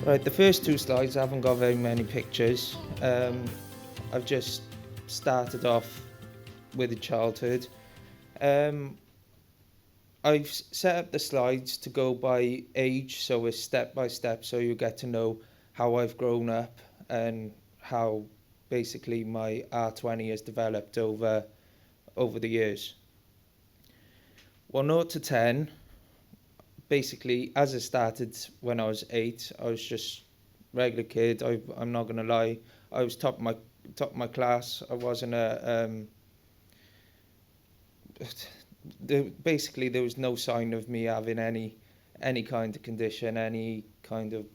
Right, the first two slides haven't got very many pictures. I've just started off with a childhood. Um, I've set up the slides to go by age, so it's step by step, so you get to know how I've grown up and how basically my R20 has developed over the years. Well, 0 to 10, basically, as I started when I was 8, I was just regular kid. I'm not gonna lie, I was top of my class. I wasn't basically there was no sign of me having any kind of condition, any kind of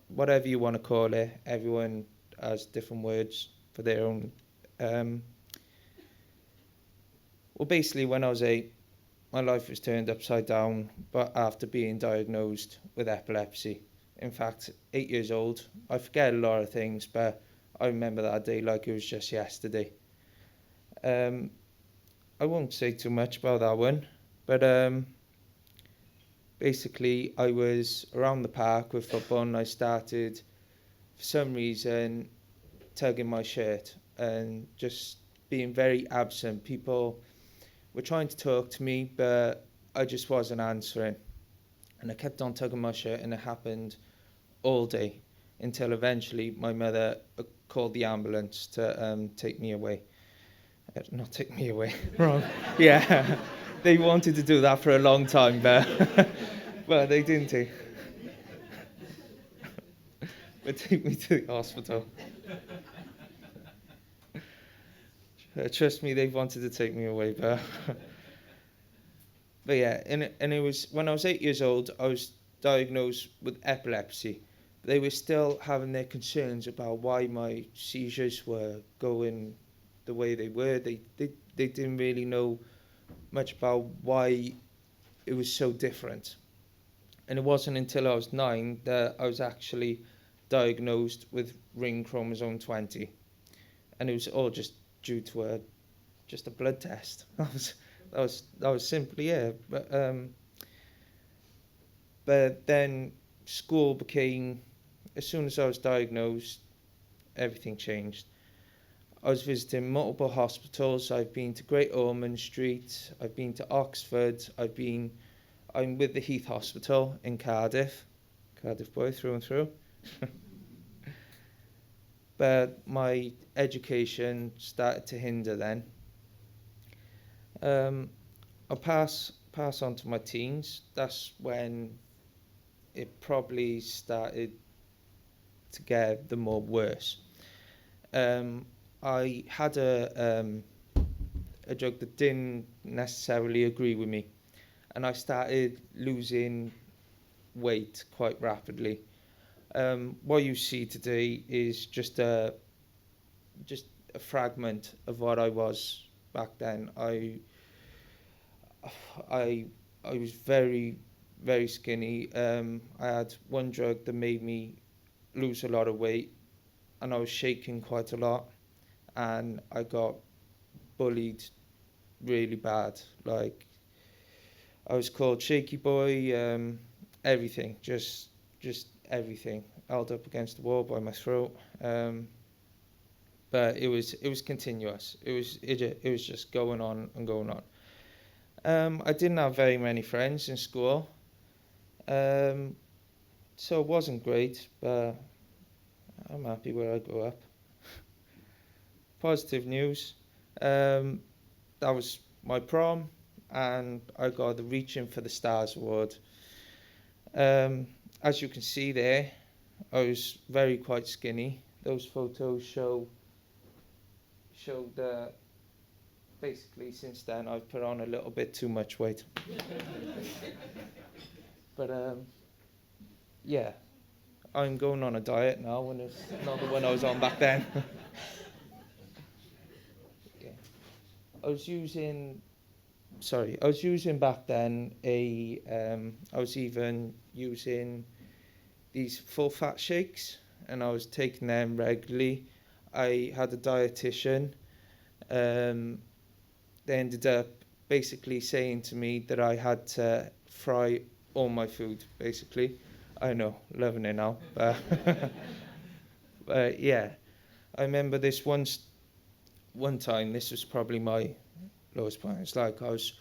whatever you want to call it. Everyone has different words for their own. Um, well, basically, when I was 8, my life was turned upside down, but after being diagnosed with epilepsy. In fact, 8 years old, I forget a lot of things, but I remember that day like it was just yesterday. Um, I won't say too much about that one, but basically, I was around the park with football and I started, for some reason, tugging my shirt and just being very absent. People were trying to talk to me, but I just wasn't answering. And I kept on tugging my shirt, and it happened all day until eventually my mother called the ambulance to take me away. Not take me away, wrong. Yeah, they wanted to do that for a long time, but but they didn't but take me to the hospital. Trust me, they wanted to take me away, but yeah, and it was when I was 8 years old, I was diagnosed with epilepsy. They were still having their concerns about why my seizures were going the way they were. They didn't really know much about why it was so different. And it wasn't until I was 9 that I was actually diagnosed with ring chromosome 20. And it was all just due to just a blood test. That was simply it. But then school became, as soon as I was diagnosed, everything changed. I was visiting multiple hospitals. I've been to Great Ormond Street. I've been to Oxford. I'm with the Heath Hospital in Cardiff. Cardiff boy through and through. But my education started to hinder then. I'll pass on to my teens. That's when it probably started to get the more worse. Um, I had a drug that didn't necessarily agree with me, and I started losing weight quite rapidly. What you see today is just a fragment of what I was back then. I I was very skinny. I had one drug that made me lose a lot of weight, and I was shaking quite a lot, and I got bullied really bad. Like I was called shaky boy, everything, just everything, held up against the wall by my throat. But it was continuous. It was just going on and going on. I didn't have very many friends in school, um, so it wasn't great. But I'm happy where I grew up. Positive news. Um, that was my prom, and I got the Reaching for the Stars award. Um, as you can see there, I was very quite skinny. Those photos show that basically since then I've put on a little bit too much weight. But yeah, I'm going on a diet now, and it's not the one I was on back then. Yeah. I was using I was using back then I was even using these full fat shakes, and I was taking them regularly. I had a dietitian. Um, they ended up basically saying to me that I had to fry all my food, basically. I know, loving it now. But yeah, I remember this one time. This was probably my lowest point. It's like I was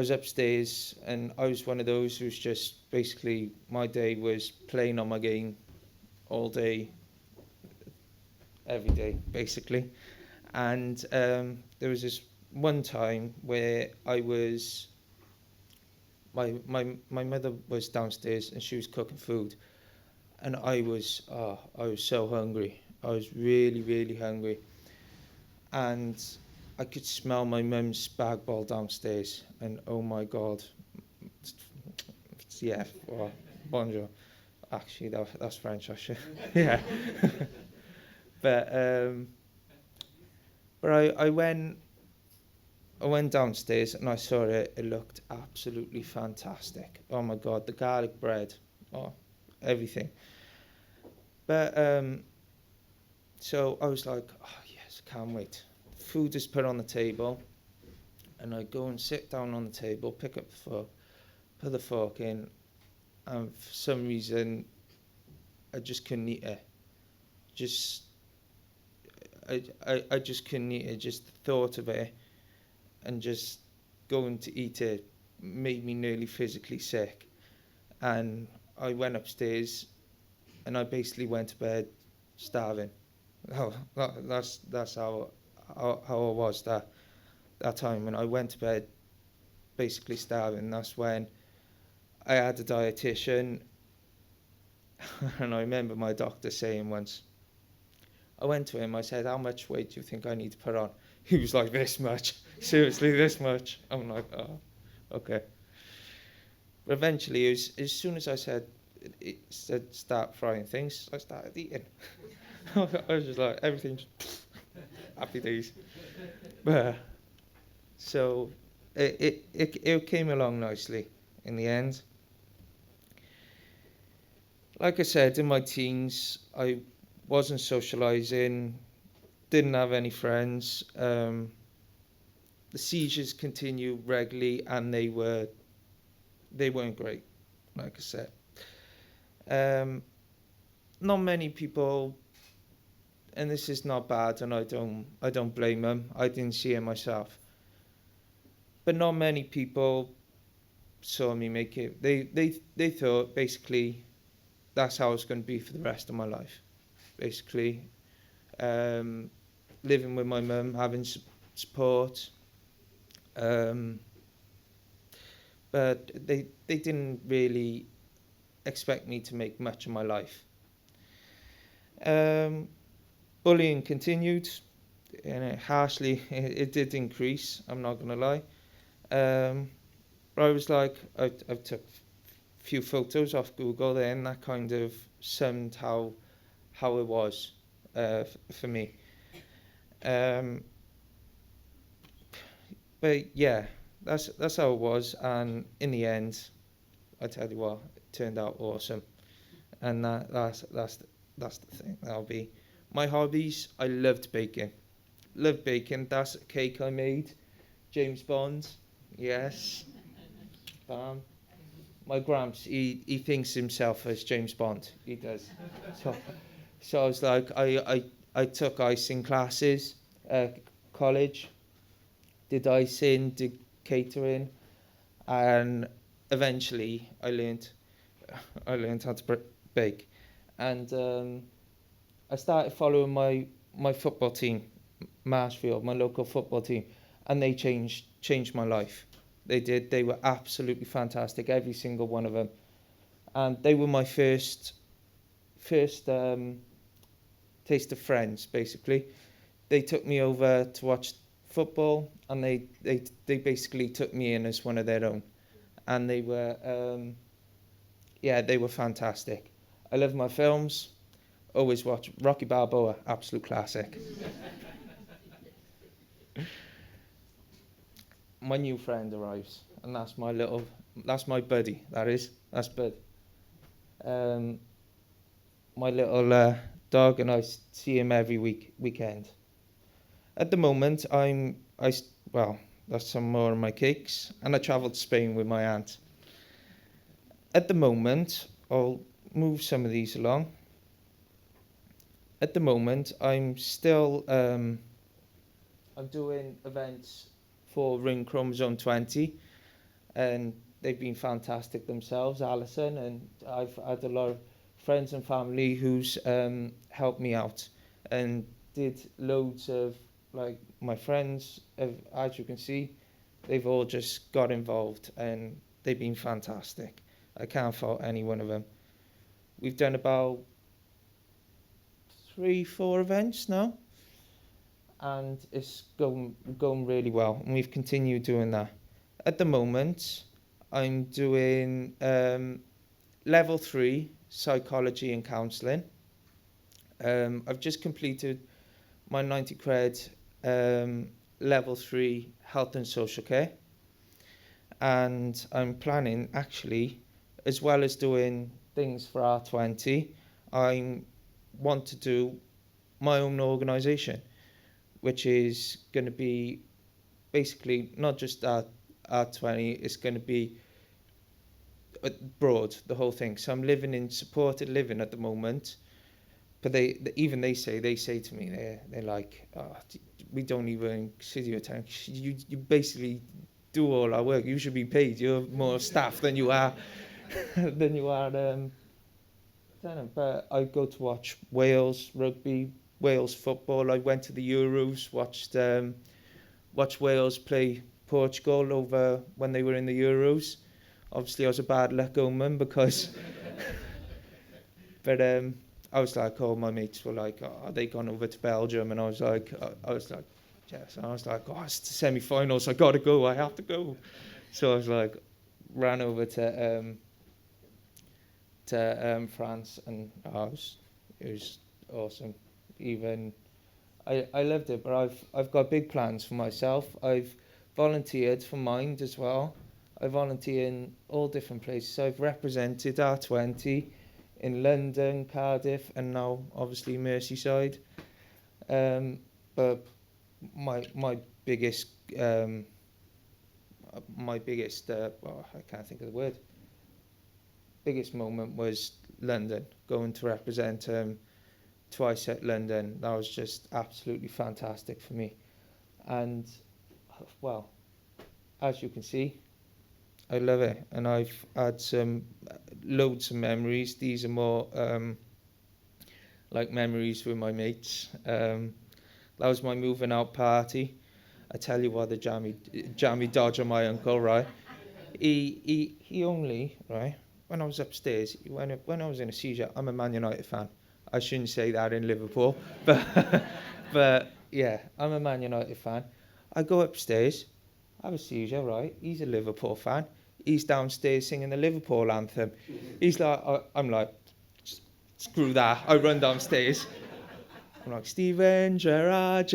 upstairs, and I was one of those who's just basically my day was playing on my game all day, every day, basically. And there was this one time where my mother was downstairs and she was cooking food, and I was so hungry. I was really really hungry, and I could smell my mum's spag bol downstairs, and oh my god, yeah, well, bonjour. Actually, that's French, actually. Yeah. but um, but I went downstairs and I saw it. It looked absolutely fantastic. Oh my god, the garlic bread, oh, everything. But so I was like, oh yes, can't wait. Food is put on the table, and I go and sit down on the table, pick up the fork, put the fork in, and for some reason I just couldn't eat it. Just I just couldn't eat it. Just the thought of it and just going to eat it made me nearly physically sick. And I went upstairs and I basically went to bed starving. Oh, that's how I was that time when I went to bed basically starving. That's when I had a dietitian, and I remember my doctor saying once, I went to him, I said, how much weight do you think I need to put on? He was like, this much. Seriously, this much. I'm like, oh, okay. But eventually, as soon as I it said start frying things, I started eating. I was just like, everything's happy days. But, so it came along nicely in the end. Like I said, in my teens, I wasn't socializing, didn't have any friends. The seizures continued regularly, and they weren't great. Like I said, um, not many people, and this is not bad, and I don't blame them. I didn't see it myself, but not many people saw me make it. They thought basically that's how it's going to be for the rest of my life. Basically, um, living with my mum, having support. Um, but they didn't really expect me to make much of my life. Um, Bullying continued, and it did increase. I'm not gonna lie. But I was like, I took a few photos off Google there, and that kind of summed how it was for me. Um, but yeah, that's how it was, and in the end, I tell you what, it turned out awesome, and that's the thing. That'll be my hobbies. I loved baking. Loved baking. That's a cake I made. James Bond. Yes. Bam. My gramps, he thinks himself as James Bond. He does. So, so I was like, I took icing classes at college, did icing, did catering, and eventually I learned how to bake. And I started following my football team, Marshfield, my local football team, and they changed my life. They did. They were absolutely fantastic, every single one of them, and they were my first taste of friends. Basically, they took me over to watch football, and they basically took me in as one of their own, and they were fantastic. I love my films. Always watch Rocky Balboa, absolute classic. My new friend arrives, and that's my buddy. That's Bud. Um, my little dog, and I see him every weekend. At the moment, well, that's some more of my cakes, and I travelled to Spain with my aunt. At the moment, I'll move some of these along. At the moment, I'm doing events for Ring Chromosome 20, and they've been fantastic themselves, Alison, and I've had a lot of friends and family who's helped me out and did loads of, like, my friends, as you can see, they've all just got involved and they've been fantastic. I can't fault any one of them. We've done about 3, 4 events now, and it's going really well, and we've continued doing that. At the moment, I'm doing level 3 psychology and counselling. I've just completed my 90 cred level 3 health and social care, and I'm planning, actually, as well as doing things for R20, I want to do my own organisation, which is going to be basically not just R20, it's going to be broad, the whole thing. So I'm living in supported living at the moment, but they say to me, they're like, oh, we don't even consider your time. You basically do all our work. You should be paid. You're more staff than you are than you are. I don't know, but I go to watch Wales rugby, Wales football. I went to the Euros, watched Wales play Portugal over when they were in the Euros. Obviously, I was a bad luck omen because, but I was like, oh, my mates were like, oh, they gone over to Belgium, and I was like, yes, and I was like, oh, it's the semi-finals, I gotta go, I have to go. So I was like, ran over to France, and it was awesome. Even I loved it, but I've got big plans for myself. I've volunteered for Mind as well. I volunteer in all different places. I've represented R20 in London, Cardiff, and now obviously Merseyside. But my biggest well, I can't think of the word. Biggest moment was London, going to represent twice at London. That was just absolutely fantastic for me. And, well, as you can see, I love it. And I've had loads of memories. These are more like memories with my mates. That was my moving out party. I tell you what, the jammy dodger, my uncle, right? He only, right, when I was upstairs, when I was in a seizure, I'm a Man United fan. I shouldn't say that in Liverpool, but yeah, I'm a Man United fan. I go upstairs, I have a seizure, right? He's a Liverpool fan. He's downstairs singing the Liverpool anthem. He's like, I'm like, screw that. I run downstairs. I'm like, Steven Gerrard.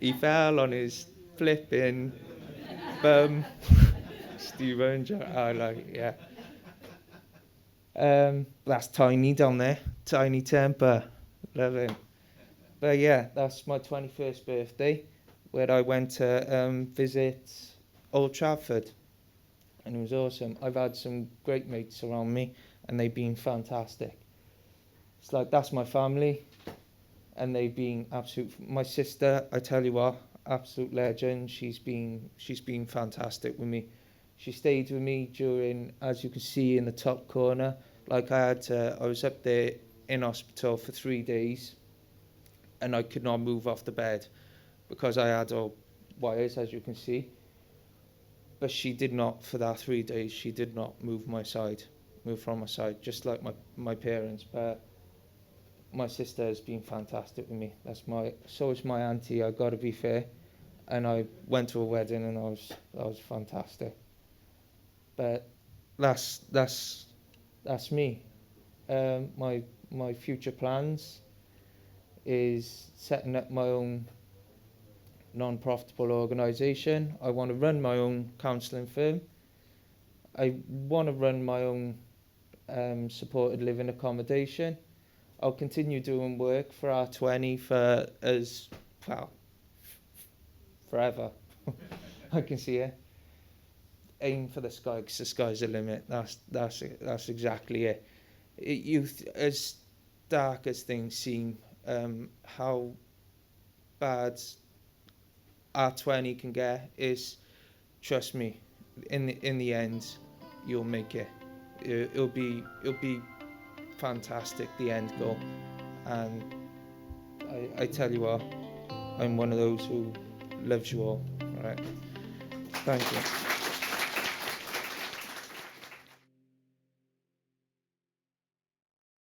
He fell on his flipping bum. Steven Gerrard, like, yeah. That's Tiny down there. Tiny Temper. Love him. But yeah, that's my 21st birthday, where I went to visit Old Trafford. And it was awesome. I've had some great mates around me, and they've been fantastic. It's like, that's my family, and they've been absolute. My sister, I tell you what, absolute legend. She's been fantastic with me. She stayed with me during, as you can see in the top corner, like I was up there in hospital for 3 days, and I could not move off the bed because I had all wires, as you can see. But she did not, for that 3 days, she did not move from my side, just like my parents. But my sister has been fantastic with me. So is my auntie, I gotta be fair. And I went to a wedding, and that was fantastic. But that's me. My future plans is setting up my own non-profitable organisation. I want to run my own counselling firm. I want to run my own supported living accommodation. I'll continue doing work for R20 for forever. I can see it. Aim for the sky, because the sky's the limit. That's exactly it. As dark as things seem, how bad R20 can get is, trust me, in the end, you'll make it. It'll be fantastic, the end goal. And I tell you what, I'm one of those who loves you all. All right, thank you.